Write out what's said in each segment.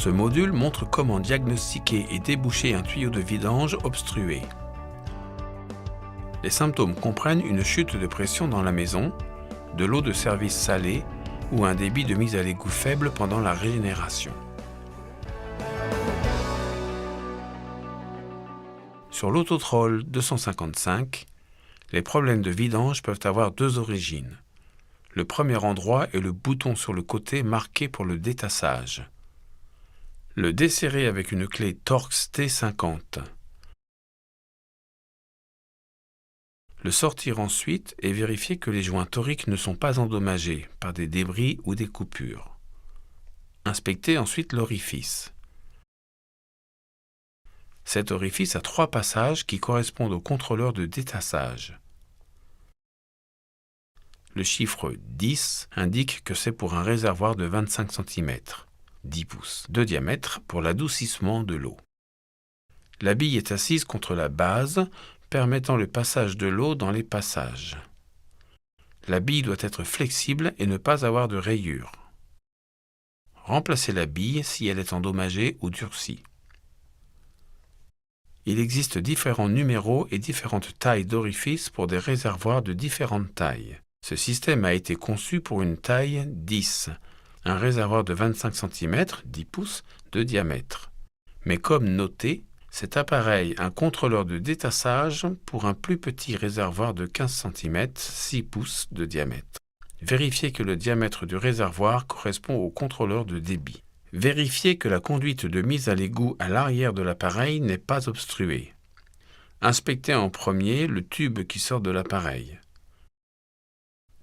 Ce module montre comment diagnostiquer et déboucher un tuyau de vidange obstrué. Les symptômes comprennent une chute de pression dans la maison, de l'eau de service salée ou un débit de mise à l'égout faible pendant la régénération. Sur l'Autotroll 255, les problèmes de vidange peuvent avoir deux origines. Le premier endroit est le bouton sur le côté marqué pour le détassage. Le desserrer avec une clé Torx T50. Le sortir ensuite et vérifier que les joints toriques ne sont pas endommagés par des débris ou des coupures. Inspectez ensuite l'orifice. Cet orifice a 3 passages qui correspondent au contrôleur de détassage. Le chiffre 10 indique que c'est pour un réservoir de 25 cm, 10 pouces, de diamètre pour l'adoucissement de l'eau. La bille est assise contre la base, permettant le passage de l'eau dans les passages. La bille doit être flexible et ne pas avoir de rayures. Remplacez la bille si elle est endommagée ou durcie. Il existe différents numéros et différentes tailles d'orifices pour des réservoirs de différentes tailles. Ce système a été conçu pour une taille 10, un réservoir de 25 cm, 10 pouces, de diamètre. Mais comme noté, cet appareil a un contrôleur de détassage pour un plus petit réservoir de 15 cm, 6 pouces de diamètre. Vérifiez que le diamètre du réservoir correspond au contrôleur de débit. Vérifiez que la conduite de mise à l'égout à l'arrière de l'appareil n'est pas obstruée. Inspectez en premier le tube qui sort de l'appareil.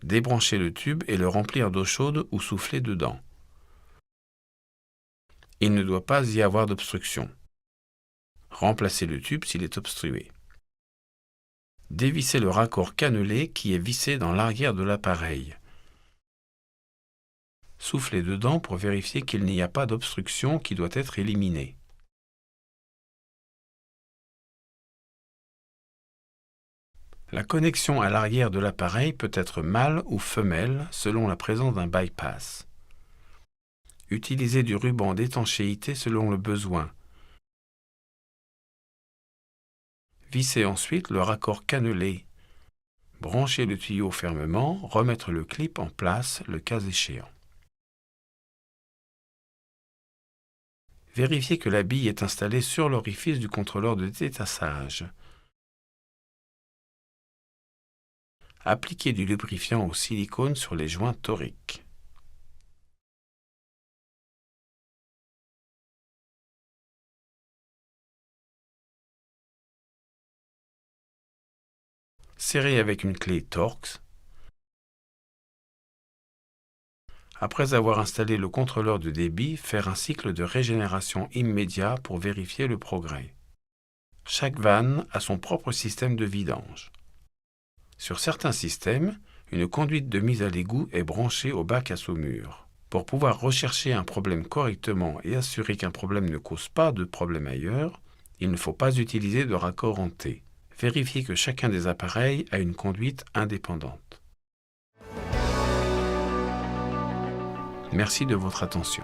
Débranchez le tube et le remplir d'eau chaude ou souffler dedans. Il ne doit pas y avoir d'obstruction. Remplacez le tube s'il est obstrué. Dévissez le raccord cannelé qui est vissé dans l'arrière de l'appareil. Soufflez dedans pour vérifier qu'il n'y a pas d'obstruction qui doit être éliminée. La connexion à l'arrière de l'appareil peut être mâle ou femelle selon la présence d'un bypass. Utilisez du ruban d'étanchéité selon le besoin. Vissez ensuite le raccord cannelé. Branchez le tuyau fermement, remettre le clip en place le cas échéant. Vérifiez que la bille est installée sur l'orifice du contrôleur de détassage. Appliquez du lubrifiant au silicone sur les joints toriques. Serrez avec une clé Torx. Après avoir installé le contrôleur de débit, faire un cycle de régénération immédiat pour vérifier le progrès. Chaque vanne a son propre système de vidange. Sur certains systèmes, une conduite de mise à l'égout est branchée au bac à saumure. Pour pouvoir rechercher un problème correctement et assurer qu'un problème ne cause pas de problème ailleurs, il ne faut pas utiliser de raccord en T. Vérifiez que chacun des appareils a une conduite indépendante. Merci de votre attention.